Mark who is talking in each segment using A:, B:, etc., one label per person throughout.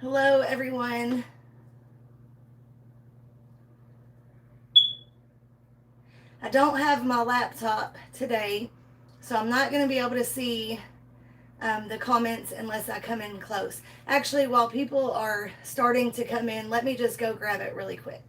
A: Hello, everyone. I don't have my laptop today, so I'm not going to be able to see the comments unless I come in close. Actually, while people are starting to come in, let me just go grab it really quick.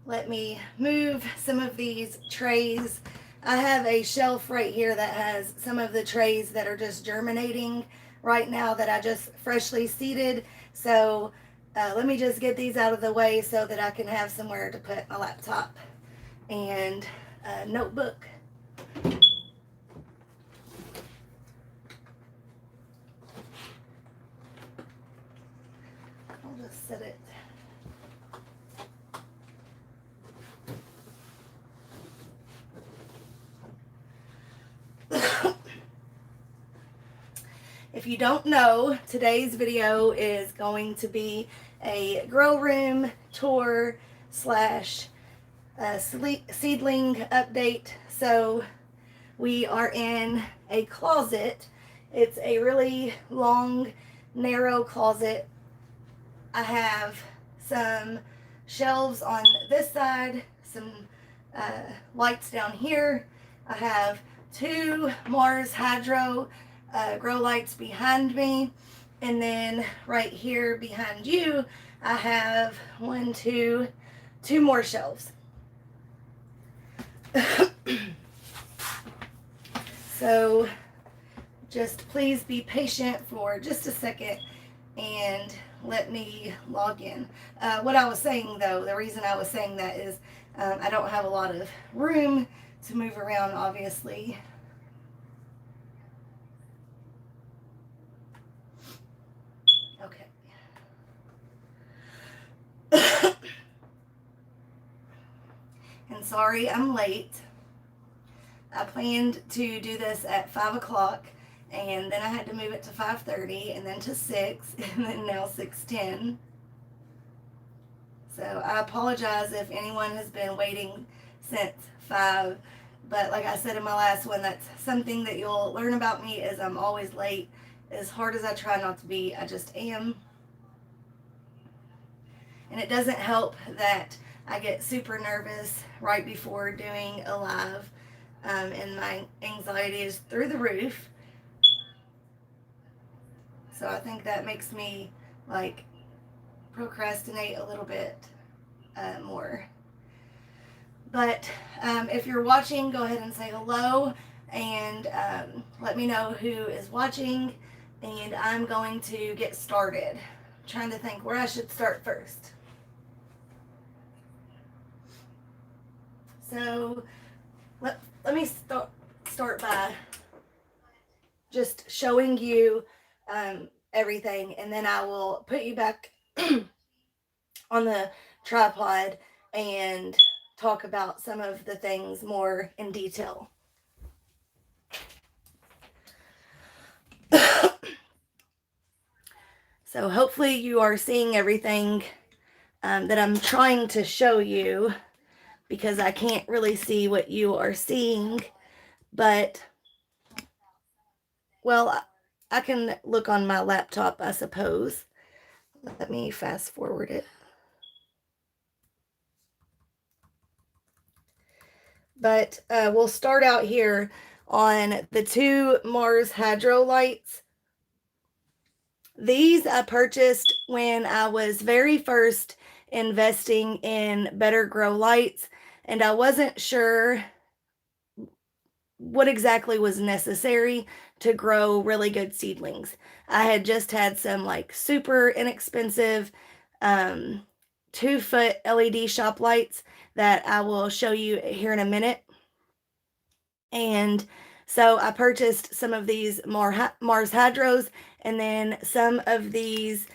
A: Let me move some of these trays. I have a shelf right here that has some of the trays that are just germinating right now that I just freshly seeded. So let me just get these out of the way so that I can have somewhere to put my laptop and a notebook. I'll just set it. If you don't know, today's video is going to be a grow room tour slash seedling update. So we are in a closet. It's a really long, narrow closet. I have some shelves on this side, some lights down here. I have two Mars Hydro grow lights behind me, and then right here behind you I have two more shelves. So just please be patient for just a second and let me log in. What I was saying though, the reason I was saying that is I don't have a lot of room to move around, obviously. Okay. And sorry I'm late. I planned to do this at 5 o'clock, and then I had to move it to 5:30, and then to 6, and then now 6:10. So I apologize if anyone has been waiting since 5. But like I said in my last one, that's something that you'll learn about me is I'm always late. As hard as I try not to be, I just am. And it doesn't help that I get super nervous right before doing a live, and my anxiety is through the roof. So I think that makes me like procrastinate a little bit more. But if you're watching, go ahead and say hello and let me know who is watching, and I'm going to get started. I'm trying to think where I should start first. So let me start by just showing you everything, and then I will put you back on the tripod and talk about some of the things more in detail. So hopefully you are seeing everything that I'm trying to show you, because I can't really see what you are seeing, but well, I can look on my laptop, I suppose. Let me fast forward it. But we'll start out here on the two Mars Hydro lights. These I purchased when I was very first investing in better grow lights, and I wasn't sure what exactly was necessary to grow really good seedlings. I had just had some like super inexpensive 2-foot LED shop lights that I will show you here in a minute. And so I purchased some of these Mars Hydros and then some of these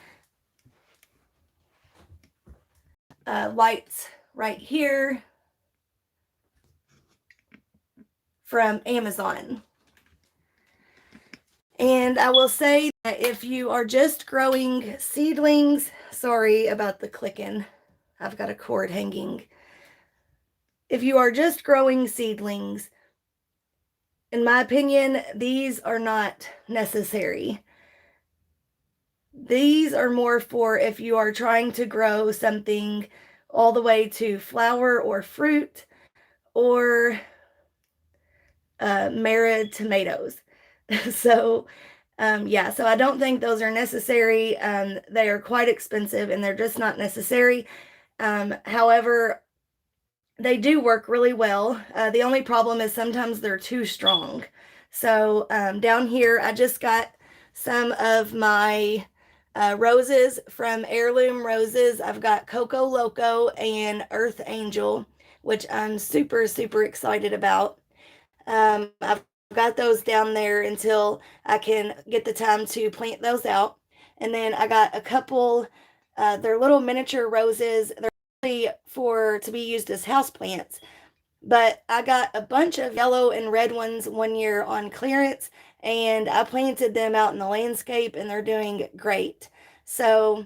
A: lights right here from Amazon. And I will say that if you are just growing seedlings, sorry about the clicking, I've got a cord hanging. If you are just growing seedlings, in my opinion, these are not necessary. These are more for if you are trying to grow something all the way to flower or fruit or Mara tomatoes. So yeah, so I don't think those are necessary. They are quite expensive and they're just not necessary. However, they do work really well. The only problem is sometimes they're too strong. So down here, I just got some of my roses from Heirloom Roses. I've got Coco Loco and Earth Angel, which I'm super, super excited about. I've got those down there until I can get the time to plant those out. And then I got a couple, they're little miniature roses. They're really to be used as houseplants. But I got a bunch of yellow and red ones one year on clearance, and I planted them out in the landscape, and they're doing great. So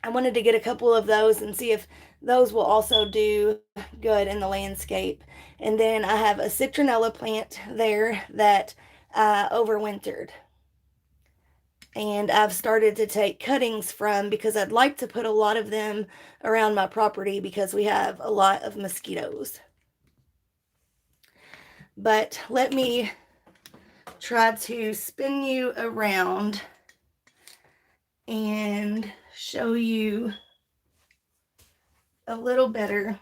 A: I wanted to get a couple of those and see if those will also do good in the landscape. And then I have a Citronella plant there that overwintered. And I've started to take cuttings from because I'd like to put a lot of them around my property because we have a lot of mosquitoes. But let me try to spin you around and show you a little better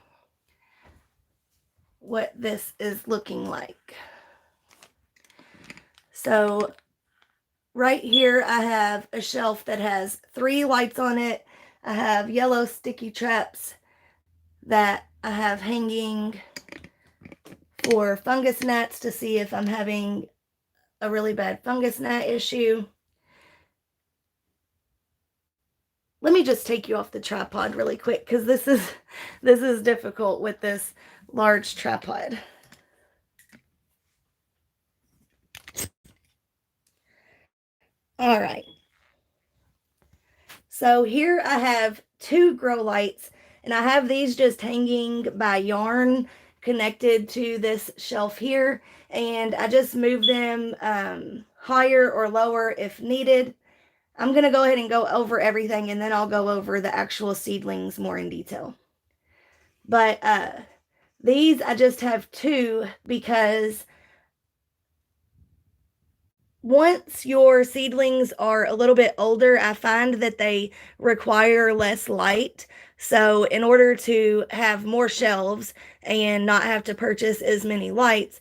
A: what this is looking like. So right here I have a shelf that has 3 lights on it. I have yellow sticky traps that I have hanging for fungus gnats to see if I'm having a really bad fungus gnat issue. Let me just take you off the tripod really quick because this is difficult with this large tripod. All right. So here I have 2 grow lights, and I have these just hanging by yarn connected to this shelf here, and I just move them higher or lower if needed. I'm going to go ahead and go over everything, and then I'll go over the actual seedlings more in detail. But these I just have 2 because once your seedlings are a little bit older, I find that they require less light. So in order to have more shelves and not have to purchase as many lights,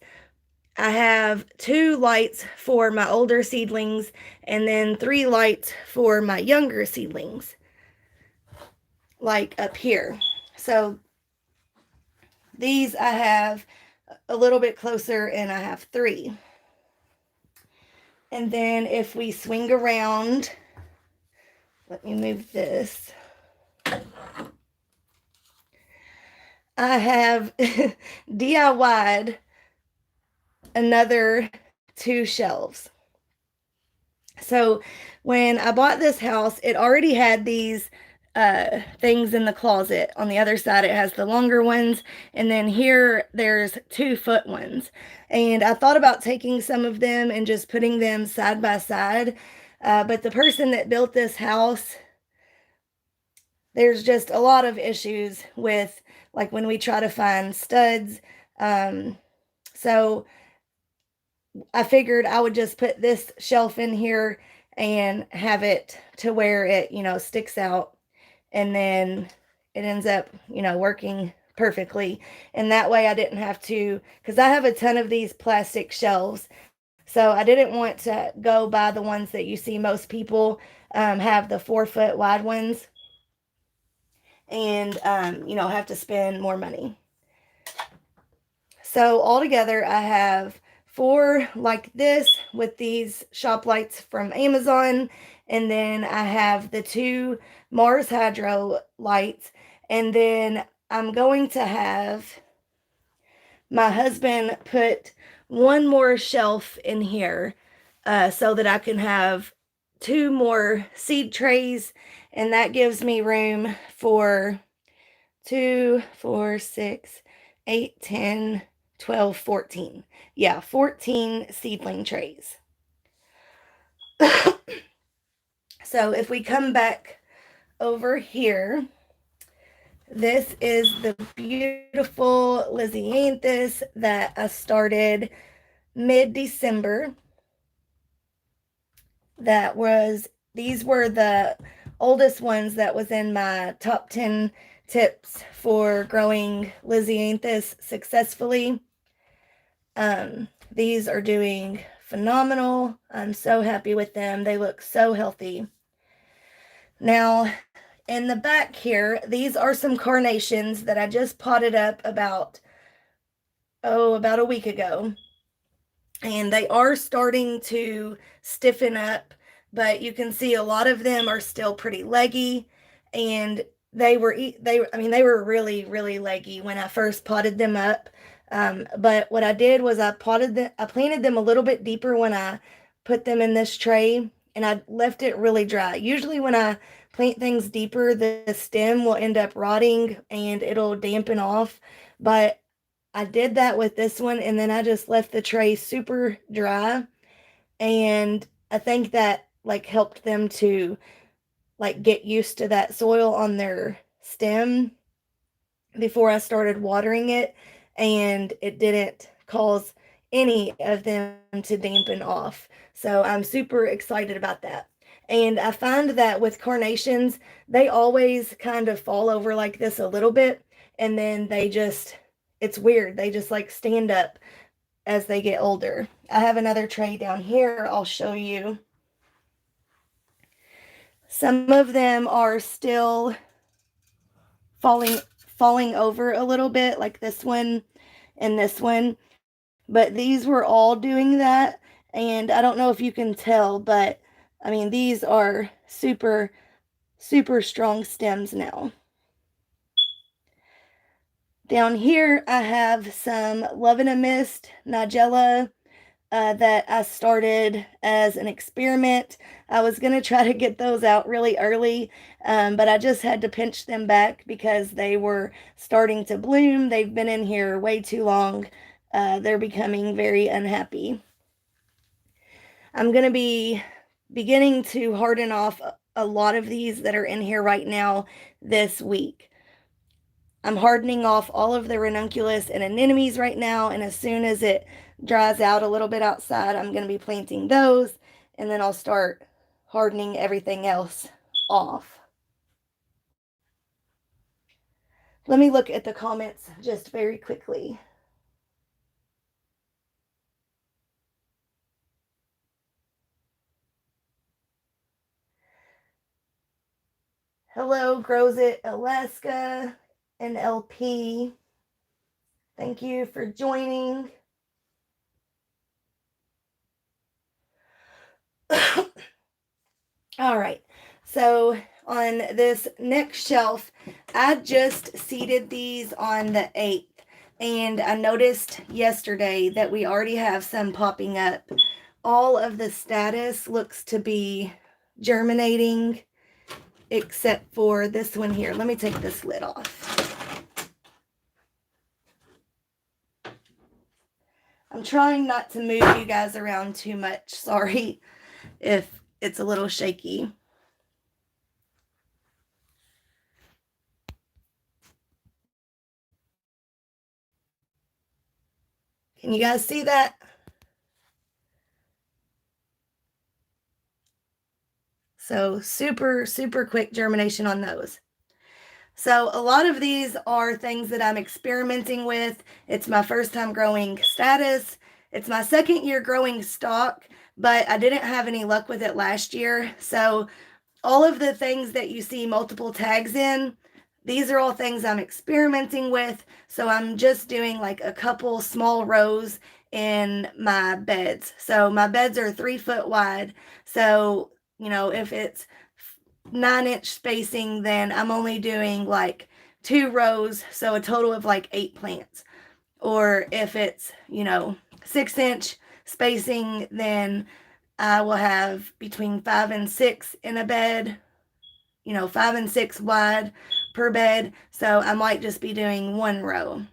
A: I have 2 lights for my older seedlings and then 3 lights for my younger seedlings, like up here. So these I have a little bit closer and I have 3. And then if we swing around, let me move this. I have DIY'd another 2 shelves. So when I bought this house, it already had these things in the closet. On the other side, it has the longer ones. And then here, there's 2-foot ones. And I thought about taking some of them and just putting them side by side. But the person that built this house, there's just a lot of issues with, like, when we try to find studs. So I figured I would just put this shelf in here and have it to where it, sticks out. And then it ends up, working perfectly. And that way I didn't have to, because I have a ton of these plastic shelves. So I didn't want to go by the ones that you see most people have, the 4-foot wide ones. and, have to spend more money. So altogether, I have 4 like this with these shop lights from Amazon, and then I have the 2 Mars Hydro lights, and then I'm going to have my husband put one more shelf in here so that I can have 2 more seed trays, and that gives me room for 2, 4, 6, 8, 10, 12, 14. Yeah, 14 seedling trays. So if we come back over here, this is the beautiful Lysianthus that I started mid-December. These were the oldest ones that was in my top 10 tips for growing Lysianthus successfully. These are doing phenomenal. I'm so happy with them. They look so healthy. Now, in the back here, these are some carnations that I just potted up about a week ago. And they are starting to stiffen up, but you can see a lot of them are still pretty leggy, and they were really, really leggy when I first potted them up. But what I did was I planted them a little bit deeper when I put them in this tray, and I left it really dry. Usually when I plant things deeper, the stem will end up rotting and it'll dampen off, but I did that with this one, and then I just left the tray super dry, and I think that like helped them to like get used to that soil on their stem before I started watering it, and it didn't cause any of them to dampen off. So I'm super excited about that. And I find that with carnations, they always kind of fall over like this a little bit, and then it's weird. They just like stand up as they get older. I have another tray down here I'll show you. Some of them are still falling over a little bit, like this one and this one, but these were all doing that. And I don't know if you can tell, but I mean, these are super, super strong stems now. Down here, I have some Love in a Mist Nigella that I started as an experiment. I was going to try to get those out really early, but I just had to pinch them back because they were starting to bloom. They've been in here way too long. They're becoming very unhappy. I'm going to be beginning to harden off a lot of these that are in here right now this week. I'm hardening off all of the ranunculus and anemones right now, and as soon as it dries out a little bit outside, I'm going to be planting those, and then I'll start hardening everything else off. Let me look at the comments just very quickly. Hello, Grows It Alaska and LP. Thank you for joining. All right, so on this next shelf, I just seeded these on the 8th, and I noticed yesterday that we already have some popping up. All of the status looks to be germinating, except for this one here. Let me take this lid off. I'm trying not to move you guys around too much. Sorry if it's a little shaky. Can you guys see that? So super, super quick germination on those. So a lot of these are things that I'm experimenting with. It's my first time growing status. It's my second year growing stock, but I didn't have any luck with it last year. So all of the things that you see multiple tags in, these are all things I'm experimenting with. So I'm just doing like a couple small rows in my beds. So my beds are 3 foot wide. So, if it's 9-inch spacing, then I'm only doing like 2 rows. So a total of like 8 plants. Or if it's, 6-inch spacing, then I will have between 5 and 6 in a bed, 5 and 6 wide per bed. So I might just be doing 1 row.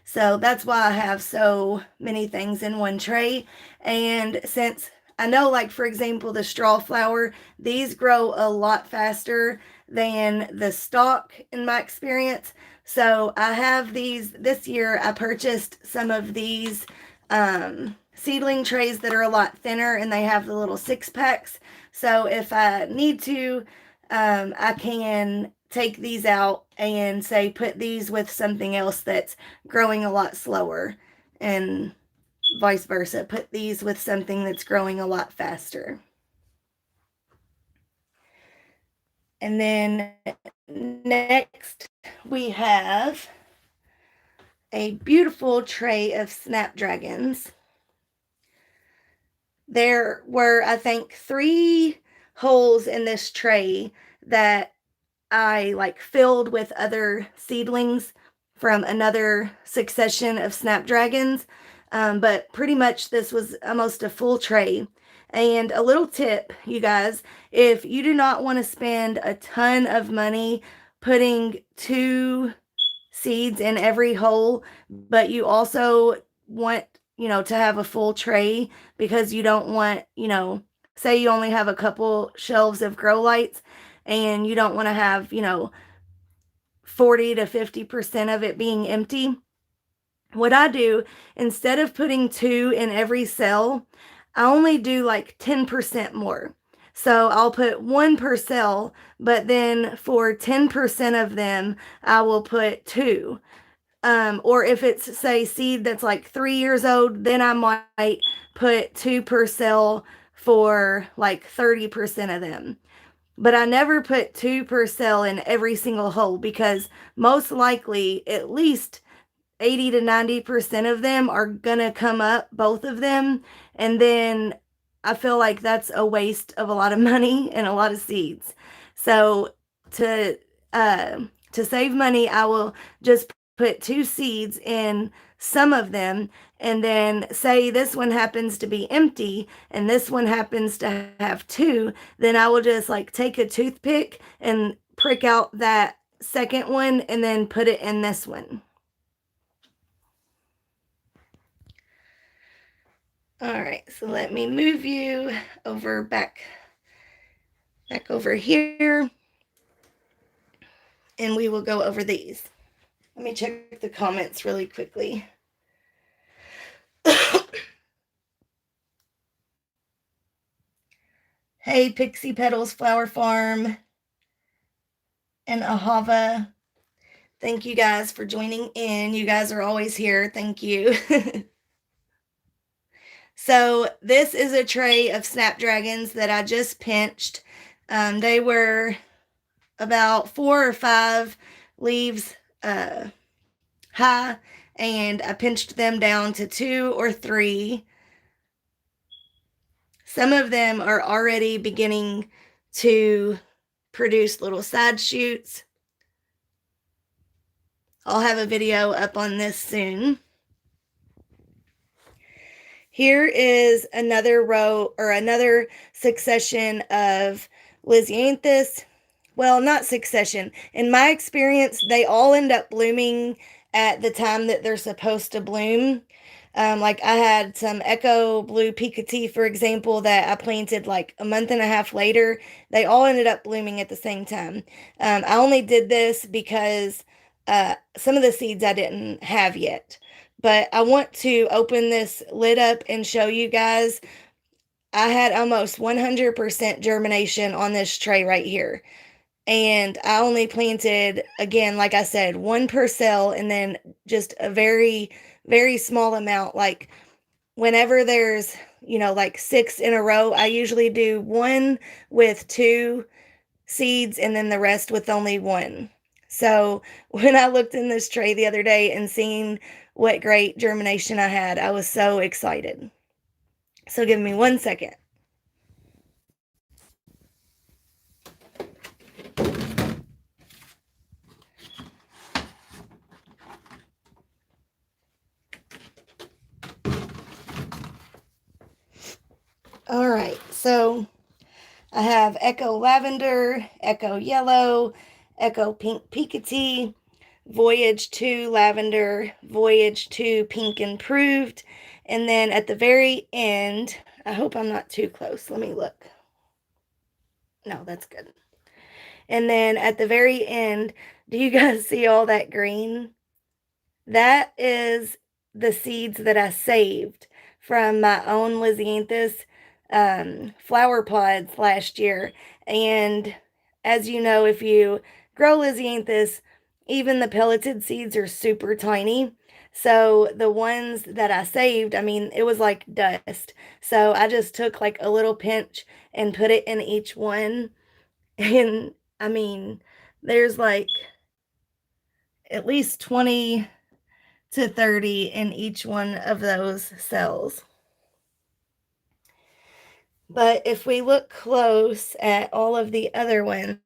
A: So that's why I have so many things in one tray. And since I know, like, for example, the straw flower, these grow a lot faster than the stalk in my experience. So I have these, this year I purchased some of these seedling trays that are a lot thinner, and they have the little 6-packs. So if I need to, I can take these out and say put these with something else that's growing a lot slower, and vice versa, put these with something that's growing a lot faster. And then next we have a beautiful tray of Snapdragons. There were, I think, 3 holes in this tray that I like filled with other seedlings from another succession of Snapdragons. But pretty much this was almost a full tray. And a little tip, you guys, if you do not want to spend a ton of money putting 2 seeds in every hole, but you also want, to have a full tray, because you don't want, say you only have a couple shelves of grow lights and you don't want to have, 40 to 50% of it being empty. What I do, instead of putting 2 in every cell, I only do like 10% more. So I'll put 1 per cell, but then for 10% of them, I will put 2. Or if it's, say, seed that's like 3 years old, then I might put 2 per cell for like 30% of them. But I never put 2 per cell in every single hole, because most likely at least 80 to 90% of them are gonna come up, both of them. And then I feel like that's a waste of a lot of money and a lot of seeds. So to save money, I will just put 2 seeds in some of them, and then say this one happens to be empty and this one happens to have 2, then I will just like take a toothpick and prick out that second one and then put it in this one. All right, so let me move you over back over here, and we will go over these. Let me check the comments really quickly. Hey, Pixie Petals Flower Farm and Ahava. Thank you guys for joining in. You guys are always here. Thank you. So this is a tray of Snapdragons that I just pinched. They were about 4 or 5 leaves high, and I pinched them down to 2 or 3. Some of them are already beginning to produce little side shoots. I'll have a video up on this soon. Here is another row, or another succession of Lysianthus. Well, not succession. In my experience, they all end up blooming at the time that they're supposed to bloom. Like I had some Echo Blue Picati, for example, that I planted like a month and a half later. They all ended up blooming at the same time. I only did this because some of the seeds I didn't have yet. But I want to open this lid up and show you guys. I had almost 100% germination on this tray right here. And I only planted, again, like I said, 1 per cell, and then just a very, very small amount. Like whenever there's, like 6 in a row, I usually do 1 with 2 seeds and then the rest with only 1. So when I looked in this tray the other day and seen what great germination I had, I was so excited. So give me 1 second. All right, so I have Echo Lavender, Echo Yellow, Echo Pink Picotee, Voyage 2 Lavender, Voyage 2 Pink Improved, and then at the very end, I hope I'm not too close. Let me look. No, that's good. And then at the very end, do you guys see all that green? That is the seeds that I saved from my own Lysianthus flower pods last year. And as you know, if you grow Lysianthus, even the pelleted seeds are super tiny. So the ones that I saved, I mean, it was like dust. So I just took like a little pinch and put it in each one. And I mean, there's like at least 20 to 30 in each one of those cells. But if we look close at all of the other ones,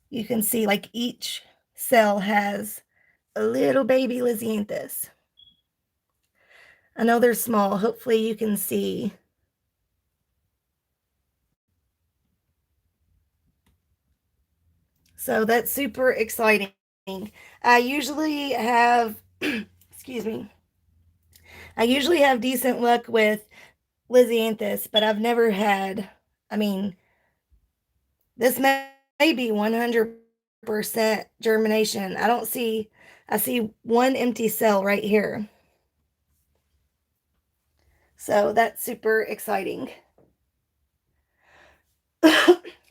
A: you can see like each cell has a little baby Lysianthus. I know they're small. Hopefully you can see. So that's super exciting. I usually have, excuse me, I usually have decent luck with Lysianthus, but I've never had, I mean, this may be 100% germination. I see one empty cell right here. So that's super exciting.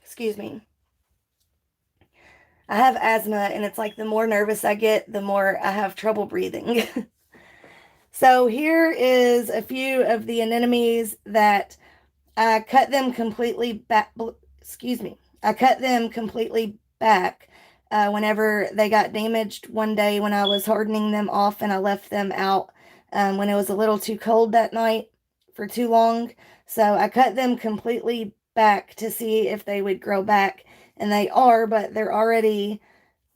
A: Excuse me. I have asthma, and it's like the more nervous I get, the more I have trouble breathing. So here is a few of the anemones that I cut them completely back. Excuse me. I cut them completely back whenever they got damaged one day when I was hardening them off, and I left them out when it was a little too cold that night for too long. So I cut them completely back to see if they would grow back, and they are, but they're already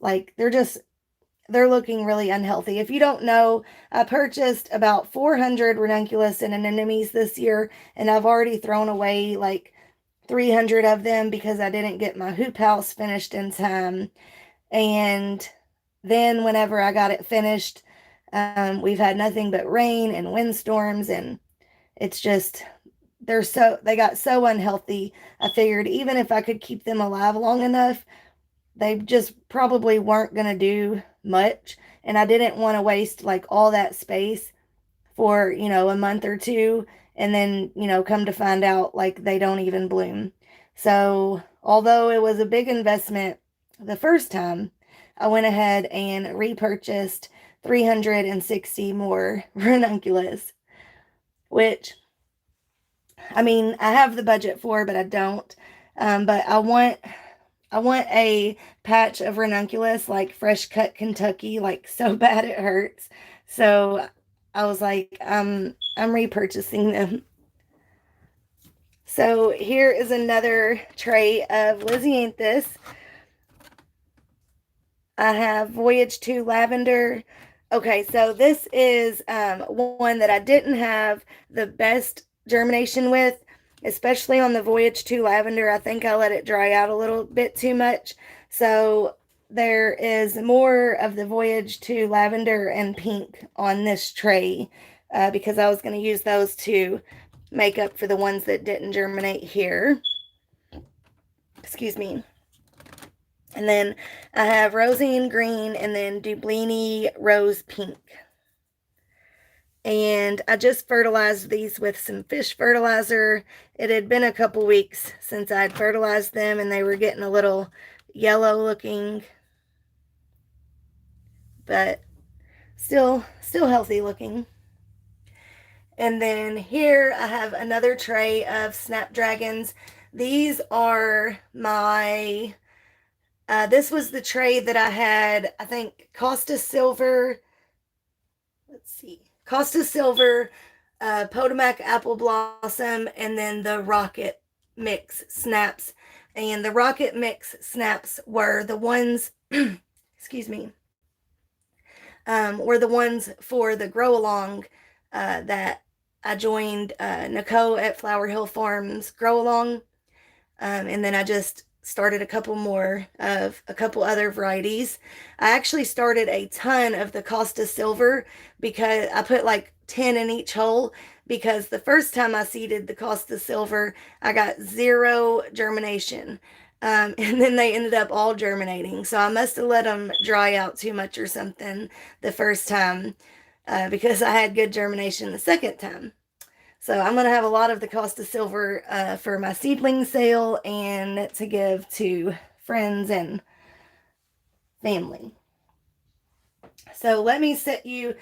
A: like they're looking really unhealthy. If you don't know, I purchased about 400 ranunculus and anemones this year, and I've already thrown away like 300 of them because I didn't get my hoop house finished in time. And then whenever I got it finished, we've had nothing but rain and windstorms, and it's just they got so unhealthy. I figured even if I could keep them alive long enough, they just probably weren't going to do much, and I didn't want to waste like all that space for, a month or two, and then, come to find out like they don't even bloom. So, although it was a big investment the first time, I went ahead and repurchased 360 more ranunculus, which, I mean, I have the budget for, but I don't. But I want a patch of ranunculus, like fresh cut Kentucky, like so bad it hurts. So I was like, I'm repurchasing them. So here is another tray of Lysianthus. I have Voyage 2 Lavender. Okay, so this is one that I didn't have the best germination with, especially on the Voyage 2 Lavender. I think I let it dry out a little bit too much. So there is more of the Voyage 2 Lavender and Pink on this tray because I was going to use those to make up for the ones that didn't germinate here. Excuse me. And then I have Rosine Green and then Dublini Rose Pink. And I just fertilized these with some fish fertilizer. It had been a couple weeks since I'd fertilized them, and they were getting a little yellow looking, but still healthy looking. And then here I have another tray of Snapdragons. These are my, this was the tray that I had, I think, Costa Silver, let's see, Costa Silver, Potomac Apple Blossom, and then the Rocket Mix Snaps. And the Rocket Mix Snaps were the ones, excuse me, were the ones for the grow along that I joined Nicole at Flower Hill Farms grow along. And then I just started a couple more of a couple other varieties. I actually started a ton of the Costa Silver because I put like 10 in each hole, because the first time I seeded the Costa Silver, I got zero germination. And then they ended up all germinating. So I must have let them dry out too much or something the first time, because I had good germination the second time. So I'm going to have a lot of the Costa Silver for my seedling sale and to give to friends and family. So let me set you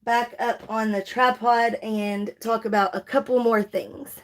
A: back up on the tripod and talk about a couple more things.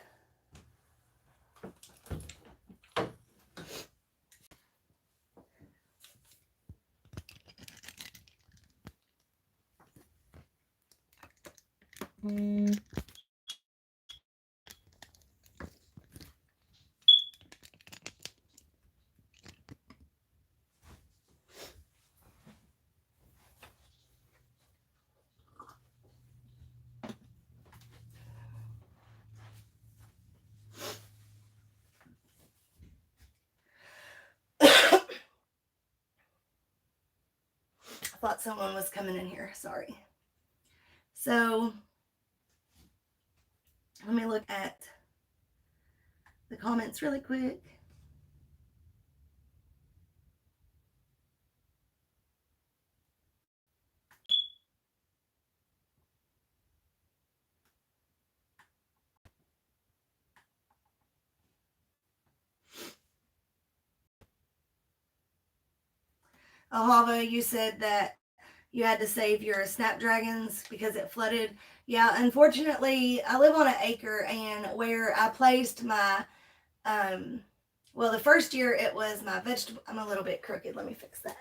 A: I thought someone was coming in here. Sorry. So let me look at the comments really quick. Ahava, you said that you had to save your Snapdragons because it flooded. Yeah, unfortunately, I live on an acre, and where I placed my, well, the first year it was my vegetable. I'm a little bit crooked. Let me fix that.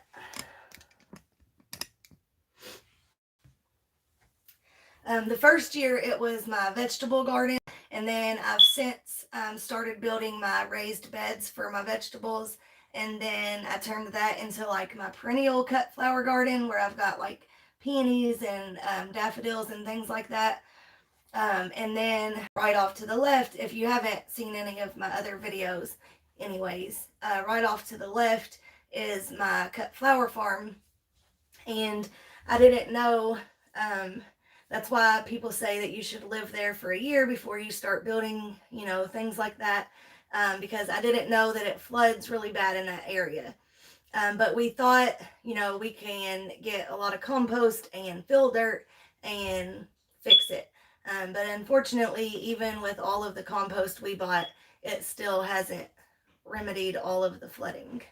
A: The first year it was my vegetable garden, and then I've since started building my raised beds for my vegetables, and then I turned that into like my perennial cut flower garden where I've got like peonies and daffodils and things like that. And then right off to the left, if you haven't seen any of my other videos, anyways, right off to the left is my cut flower farm. And I didn't know, that's why people say that you should live there for a year before you start building, you know, things like that. Because I didn't know that it floods really bad in that area. But we thought, you know, we can get a lot of compost and fill dirt and fix it. But unfortunately, even with all of the compost we bought, it still hasn't remedied all of the flooding.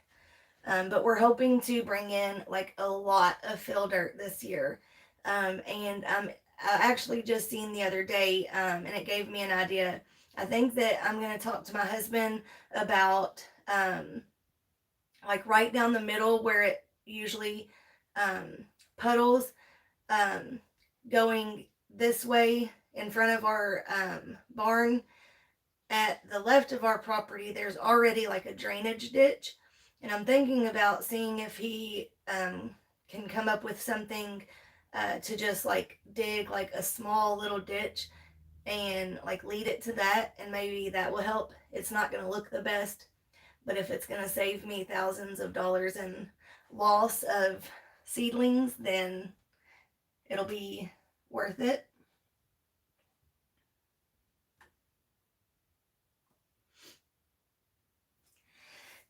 A: But we're hoping to bring in like a lot of fill dirt this year. And I actually just seen the other day, and it gave me an idea. I think that I'm going to talk to my husband about, like right down the middle where it usually puddles, going this way in front of our barn. At the left of our property, there's already like a drainage ditch, and I'm thinking about seeing if he can come up with something to just like dig like a small little ditch and like lead it to that, and maybe that will help. It's not going to look the best, but if it's going to save me thousands of dollars in loss of seedlings, then it'll be worth it.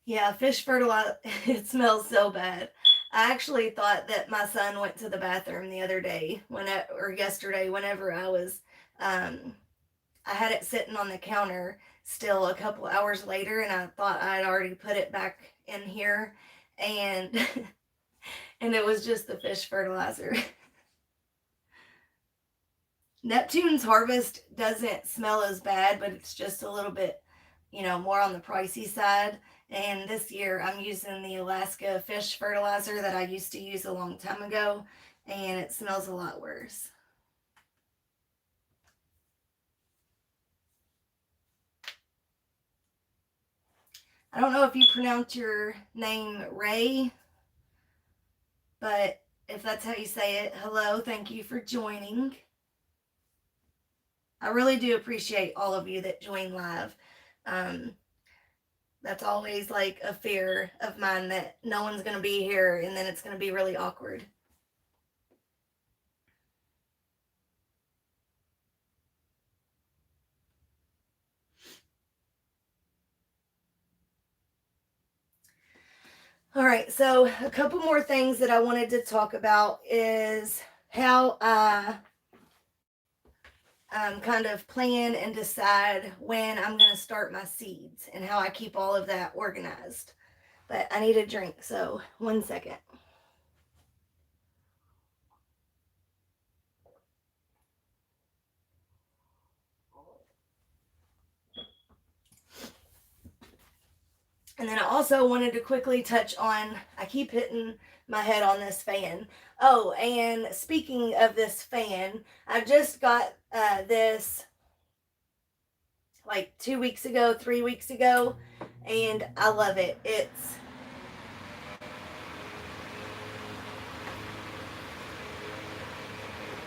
A: Yeah, fish fertilizer, it smells so bad. I actually thought that my son went to the bathroom the other day, or yesterday, whenever I had it sitting on the counter still a couple hours later, and I thought I'd already put it back in here, and and it was just the fish fertilizer. Neptune's Harvest doesn't smell as bad, but it's just a little bit more on the pricey side. And this year I'm using the Alaska fish fertilizer that I used to use a long time ago, and it smells a lot worse. I don't know if you pronounce your name Ray, but if that's how you say it, hello, thank you for joining. I really do appreciate all of you that join live. That's always like a fear of mine that no one's going to be here and then it's going to be really awkward. All right, so a couple more things that I wanted to talk about is how I kind of plan and decide when I'm going to start my seeds and how I keep all of that organized. But I need a drink, so 1 second. And then I also wanted to quickly touch on, I keep hitting my head on this fan. Oh, and speaking of this fan, I just got this like 2 weeks ago, 3 weeks ago, and I love it. It's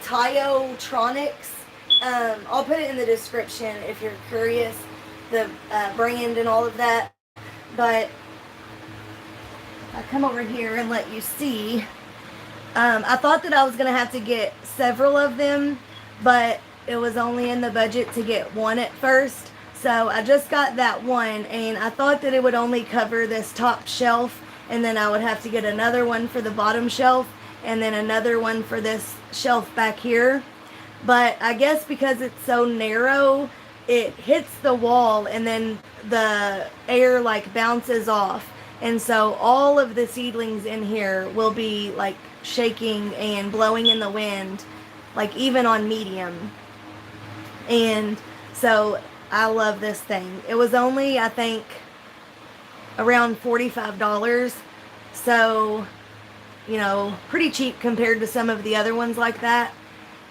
A: Tyotronics. I'll put it in the description if you're curious, the brand and all of that. But I come over here and let you see. I thought that I was going to have to get several of them, but it was only in the budget to get one at first. So I just got that one, and I thought that it would only cover this top shelf, and then I would have to get another one for the bottom shelf, and then another one for this shelf back here. But I guess because it's so narrow, it hits the wall and then the air like bounces off. And so all of the seedlings in here will be like shaking and blowing in the wind, like even on medium. And so I love this thing. It was only, I think, around $45. So, pretty cheap compared to some of the other ones like that.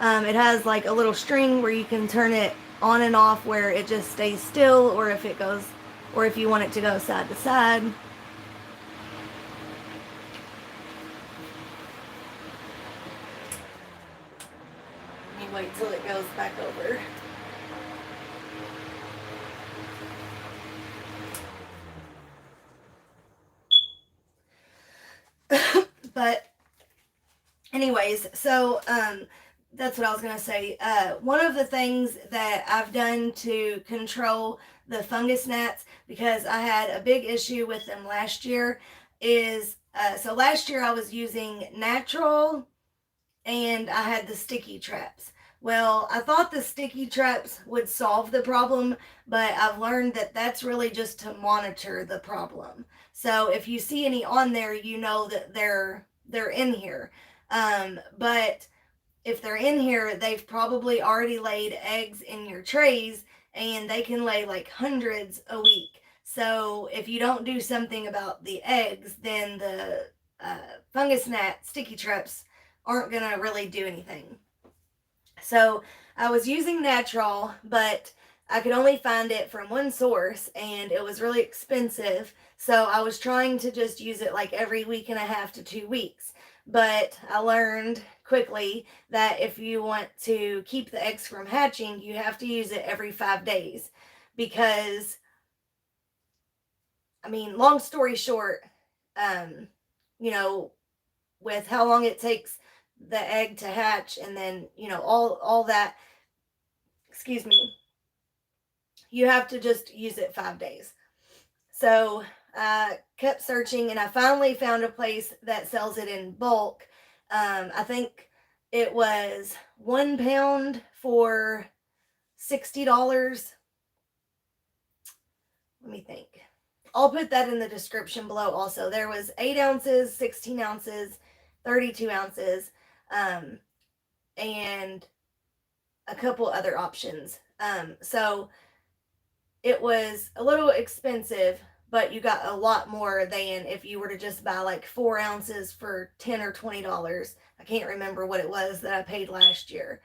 A: It has like a little string where you can turn it on and off where it just stays still, or if you want it to go side to side. Let me wait till it goes back over. But anyways, so that's what I was going to say. One of the things that I've done to control the fungus gnats, because I had a big issue with them last year, is so last year I was using natural and I had the sticky traps. Well, I thought the sticky traps would solve the problem, but I've learned that that's really just to monitor the problem. So if you see any on there, you know that they're in here. But if they're in here, they've probably already laid eggs in your trays, and they can lay like hundreds a week. So if you don't do something about the eggs, then the fungus gnat sticky traps aren't going to really do anything. So I was using natural, but I could only find it from one source and it was really expensive. So I was trying to just use it like every week and a half to 2 weeks. But I learned quickly that if you want to keep the eggs from hatching, you have to use it every 5 days. Because, long story short, with how long it takes the egg to hatch and then, all that, excuse me, you have to just use it 5 days. So I kept searching and I finally found a place that sells it in bulk. I think it was 1 pound for $60. Let me think. I'll put that in the description below also. There was 8 ounces, 16 ounces, 32 ounces, and a couple other options. So it was a little expensive, but you got a lot more than if you were to just buy like 4 ounces for $10 or $20. I can't remember what it was that I paid last year,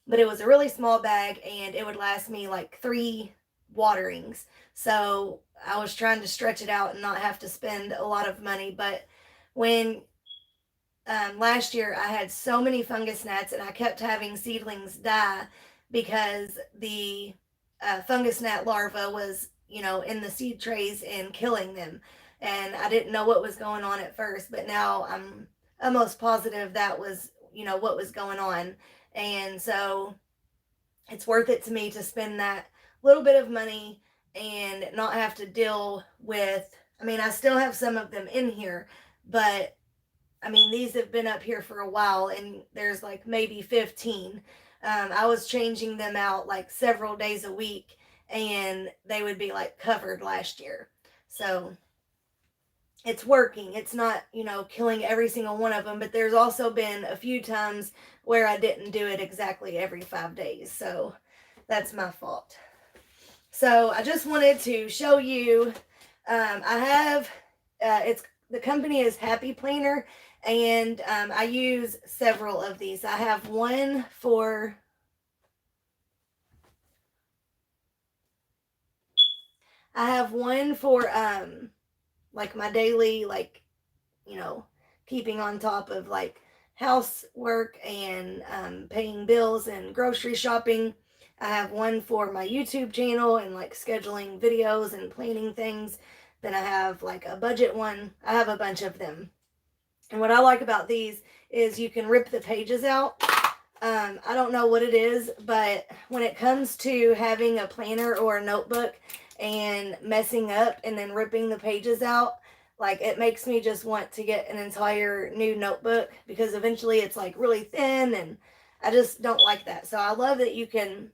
A: but it was a really small bag and it would last me like 3 waterings. So I was trying to stretch it out and not have to spend a lot of money. But when last year I had so many fungus gnats and I kept having seedlings die because the fungus gnat larva was, in the seed trays and killing them. And I didn't know what was going on at first, but now I'm almost positive that was, what was going on. And so it's worth it to me to spend that little bit of money and not have to deal with, I mean, I still have some of them in here, but I mean, these have been up here for a while and there's like maybe 15. I was changing them out like several days a week and they would be like covered last year. So it's working. It's not, killing every single one of them, but there's also been a few times where I didn't do it exactly every 5 days. So that's my fault. So I just wanted to show you, I have, the company is Happy Planner, and I use several of these. I have one for like my daily, like, keeping on top of like housework and paying bills and grocery shopping. I have one for my YouTube channel and like scheduling videos and planning things. Then I have like a budget one. I have a bunch of them. And what I like about these is you can rip the pages out. I don't know what it is, but when it comes to having a planner or a notebook and messing up and then ripping the pages out, like it makes me just want to get an entire new notebook because eventually it's like really thin and I just don't like that. So I love that you can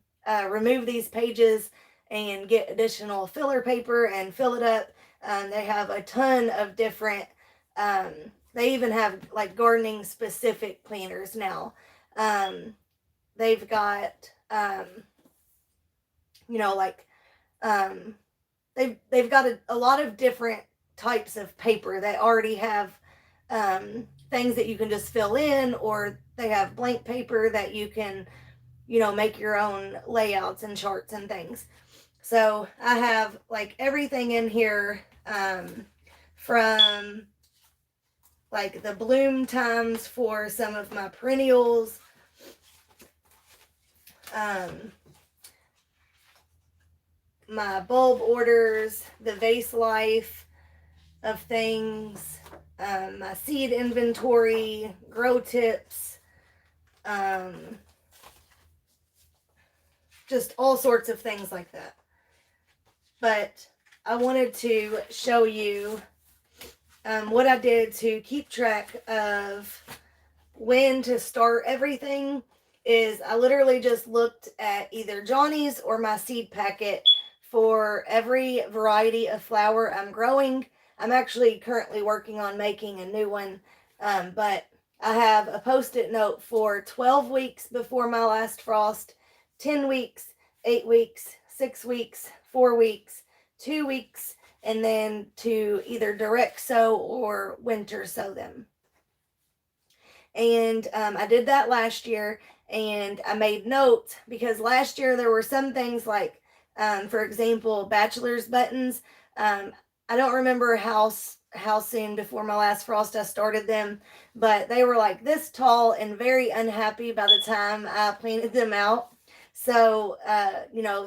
A: remove these pages and get additional filler paper and fill it up. They have a ton of different, they even have like gardening specific planners now. They've got, like, they've got a lot of different types of paper that already have things that you can just fill in, or they have blank paper that you can, make your own layouts and charts and things. So I have like everything in here, from like the bloom times for some of my perennials, my bulb orders, the vase life of things, my seed inventory, grow tips, just all sorts of things like that. But I wanted to show you what I did to keep track of when to start everything. Is I literally just looked at either Johnny's or my seed packet for every variety of flower I'm growing. I'm actually currently working on making a new one, but I have a post-it note for 12 weeks before my last frost, 10 weeks, 8 weeks, 6 weeks, 4 weeks, 2 weeks, and then to either direct sow or winter sow them. And I did that last year, and I made notes because last year there were some things like, for example, bachelor's buttons. I don't remember how soon before my last frost I started them, but they were like this tall and very unhappy by the time I planted them out. So,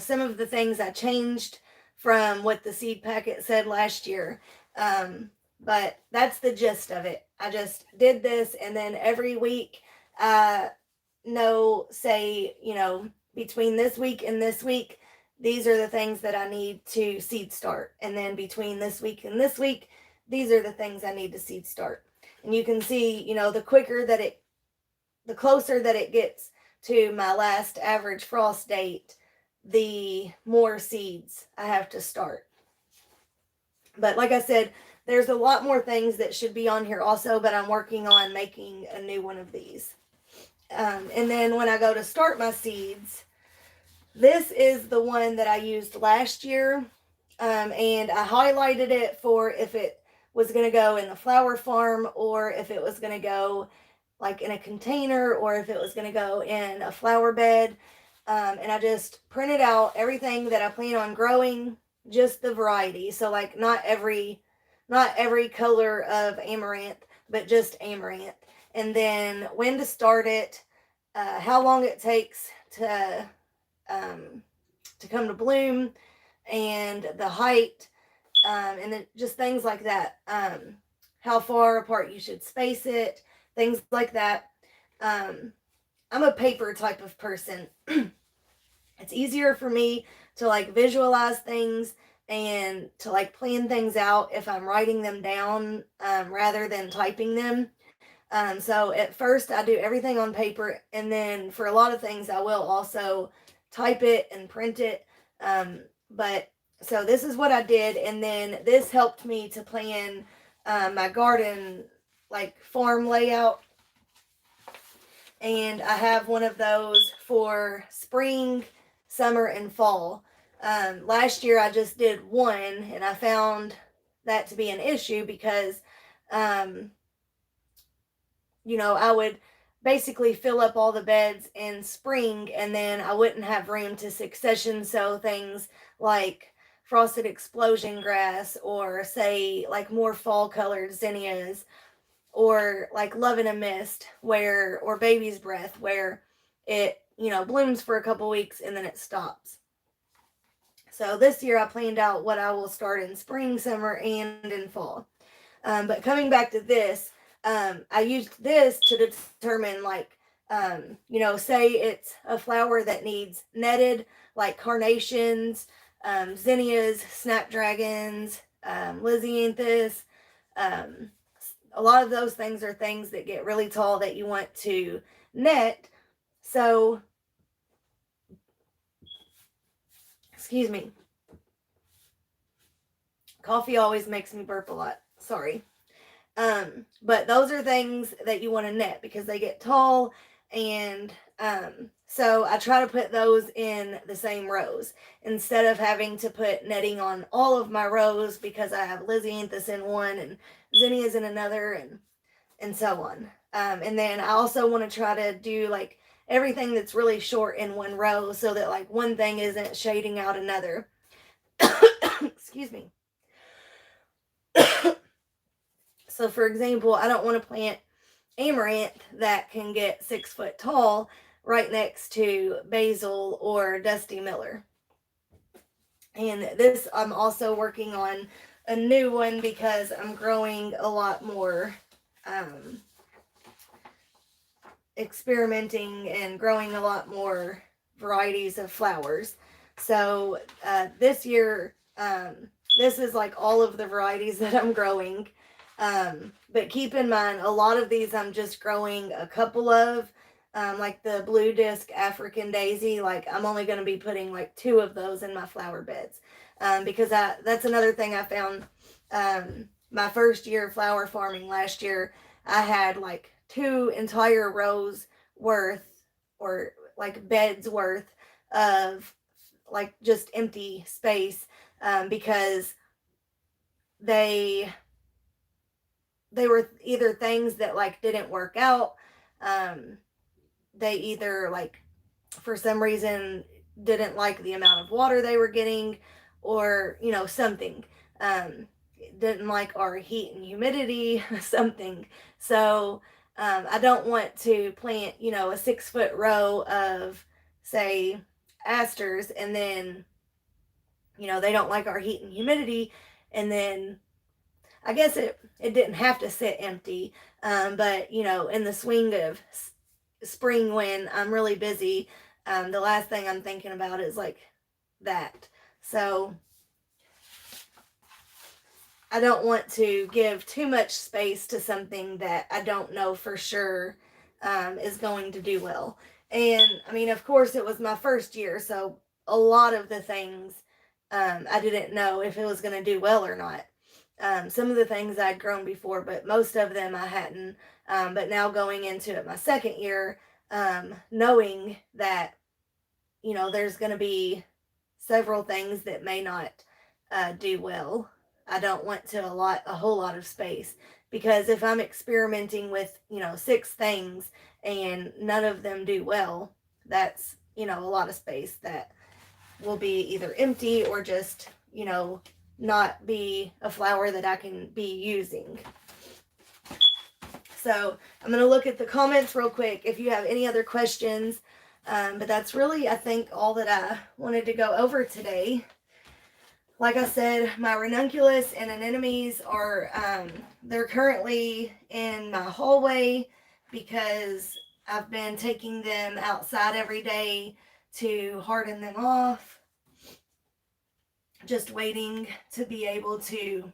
A: some of the things I changed from what the seed packet said last year. But that's the gist of it. I just did this, and then every week, say, between this week and this week, these are the things that I need to seed start. And then between this week and this week, these are the things I need to seed start. And you can see, the closer that it gets to my last average frost date, the more seeds I have to start. But like I said, there's a lot more things that should be on here also, but I'm working on making a new one of these. And then when I go to start my seeds, This is the one that I used last year, and I highlighted it for if it was going to go in the flower farm or if it was going to go like in a container or if it was going to go in a flower bed. And I just printed out everything that I plan on growing, just the variety. So like not every color of amaranth, but just amaranth. And then when to start it, how long it takes um, to come to bloom, and the height, and then just things like that. How far apart you should space it, things like that. Um, I'm a paper type of person. It's easier for me to like visualize things and to like plan things out if I'm writing them down, rather than typing them. So at first I do everything on paper, and then for a lot of things I will also type it and print it. But so this is what I did, and then this helped me to plan my garden like farm layout. And I have one of those for spring, summer, and fall. Last year I just did one, and I found that to be an issue because um, I would basically fill up all the beds in spring, and then I wouldn't have room to succession sow things like frosted explosion grass, or say like more fall colored zinnias, or like love in a mist, where or baby's breath, where it blooms for a couple weeks and then it stops. So this year I planned out what I will start in spring, summer, and in fall. But coming back to this, I used this to determine, like, say it's a flower that needs netted, like carnations, zinnias, snapdragons, lysianthus. Um, a lot of those things are things that get really tall that you want to net. So, excuse me, coffee always makes me burp a lot. Sorry. But those are things that you want to net because they get tall, and so I try to put those in the same rows instead of having to put netting on all of my rows, because I have lysianthus in one and zinnias in another, and so on. And then I also want to try to do like everything that's really short in one row, so that like one thing isn't shading out another. Excuse me. So, for example, I don't want to plant amaranth that can get 6 foot tall right next to basil or dusty miller. And this, I'm also working on a new one because I'm growing a lot more, experimenting and growing a lot more varieties of flowers. So this year, this is like all of the varieties that I'm growing. But keep in mind, a lot of these I'm just growing a couple of, like the blue disc African daisy. Like I'm only going to be putting like 2 of those in my flower beds, because that's another thing I found. My first year of flower farming last year, I had like 2 entire rows worth, or like beds worth of like just empty space, because they were either things that like didn't work out. They either like for some reason didn't like the amount of water they were getting, or something, didn't like our heat and humidity, something. So I don't want to plant a 6 foot row of, say, asters, and then they don't like our heat and humidity, and then I guess it didn't have to sit empty, but in the swing of spring when I'm really busy, the last thing I'm thinking about is like that. So I don't want to give too much space to something that I don't know for sure is going to do well. And I mean, of course, it was my first year, so a lot of the things I didn't know if it was going to do well or not. Some of the things I'd grown before, but most of them I hadn't. But now going into it my second year, knowing that you know, there's going to be several things that may not do well. I don't want to a whole lot of space, because if I'm experimenting with, you know, 6 things and none of them do well, that's, you know, a lot of space that will be either empty or just, you know, not be a flower that I can be using. So I'm going to look at the comments real quick if you have any other questions. But that's really, I think, all that I wanted to go over today. Like I said, my ranunculus and anemones are, they're currently in my hallway because I've been taking them outside every day to harden them off. Just waiting to be able to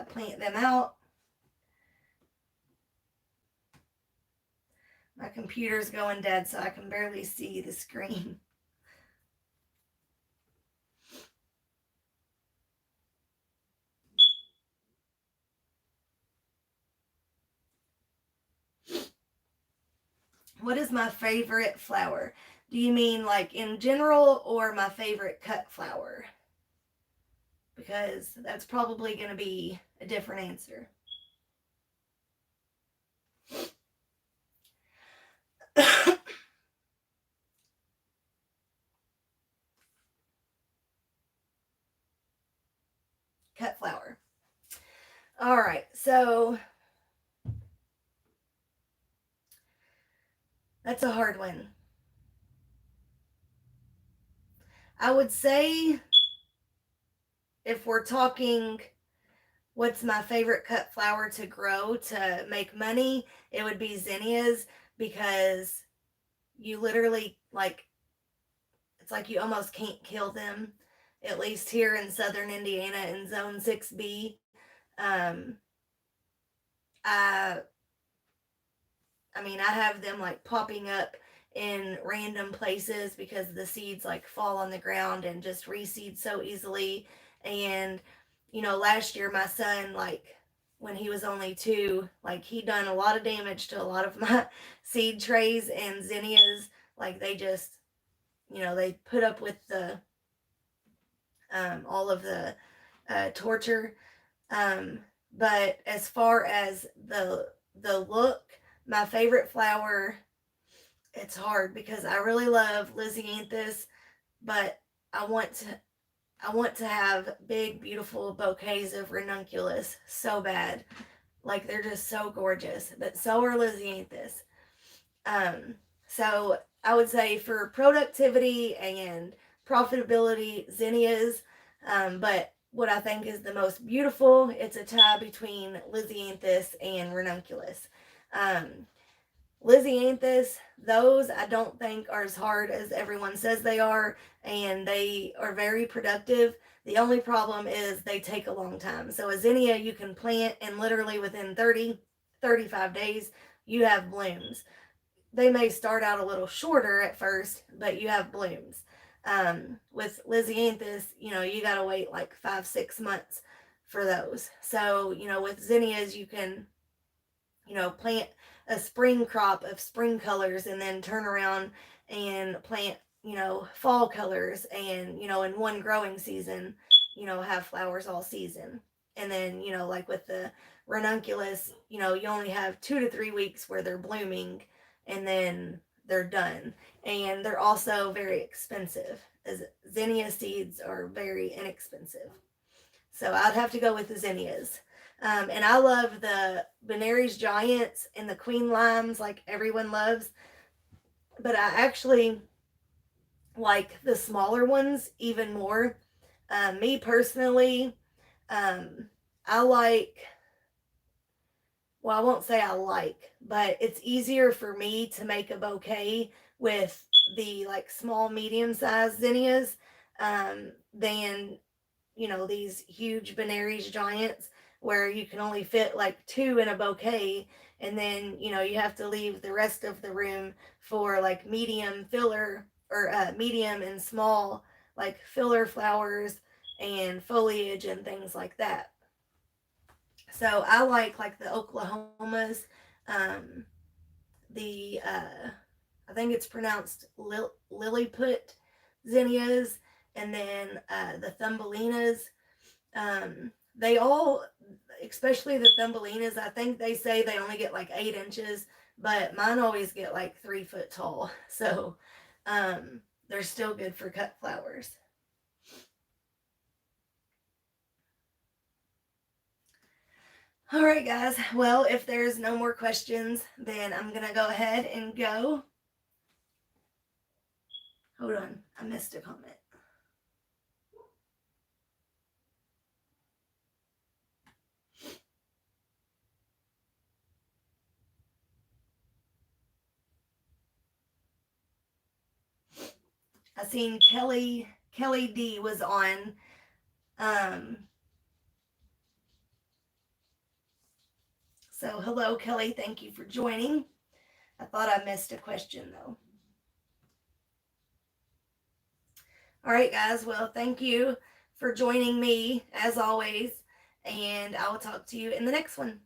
A: plant them out. My computer's going dead, so I can barely see the screen. What is my favorite flower? Do you mean like in general, or my favorite cut flower? Because that's probably going to be a different answer. Cut flower. All right, so that's a hard one. I would say, if we're talking what's my favorite cut flower to grow to make money, it would be zinnias, because you literally, like, it's like you almost can't kill them, at least here in southern Indiana in zone 6B. um I I mean, I have them like popping up in random places because the seeds like fall on the ground and just reseed so easily. And, you know, last year my son, like, when he was only 2, like, he done a lot of damage to a lot of my seed trays and zinnias. Like, they just, you know, they put up with the all of the torture. But as far as the look, my favorite flower, it's hard because I really love Lysianthus, but I want to I want to have big, beautiful bouquets of ranunculus so bad. Like, they're just so gorgeous. But so are Lysianthus. So I would say for productivity and profitability, zinnias. But what I think is the most beautiful, it's a tie between Lysianthus and ranunculus. Um, Lysianthus, those I don't think are as hard as everyone says they are, and they are very productive. The only problem is they take a long time. So a zinnia you can plant, and literally within 35 days, you have blooms. They may start out a little shorter at first, but you have blooms. With Lysianthus, you know, you got to wait like 5-6 months for those. So, you know, with zinnias, you can, you know, plant a spring crop of spring colors and then turn around and plant, you know, fall colors, and, you know, in one growing season, you know, have flowers all season. And then, you know, like with the ranunculus, you know, you only have 2 to 3 weeks where they're blooming, and then they're done. And they're also very expensive, as zinnia seeds are very inexpensive. So I'd have to go with the zinnias. And I love the Benary's Giants and the Queen Limes, like everyone loves. But I actually like the smaller ones even more. Me personally, I like, well, I won't say I like, but it's easier for me to make a bouquet with the like small, medium sized zinnias than, you know, these huge Benary's Giants where you can only fit like 2 in a bouquet, and then, you know, you have to leave the rest of the room for like medium filler, or medium and small like filler flowers and foliage and things like that. So I like the Oklahomas, the I think it's pronounced Lilliput, zinnias, and then the Thumbelinas. They all, especially the Thumbelinas, I think they say they only get like 8 inches, but mine always get like 3 foot tall. So they're still good for cut flowers. All right, guys. Well, if there's no more questions, then I'm going to go ahead and go. Hold on. I missed a comment. I seen Kelly D was on. So hello, Kelly. Thank you for joining. I thought I missed a question though. All right, guys. Well, thank you for joining me as always, and I will talk to you in the next one.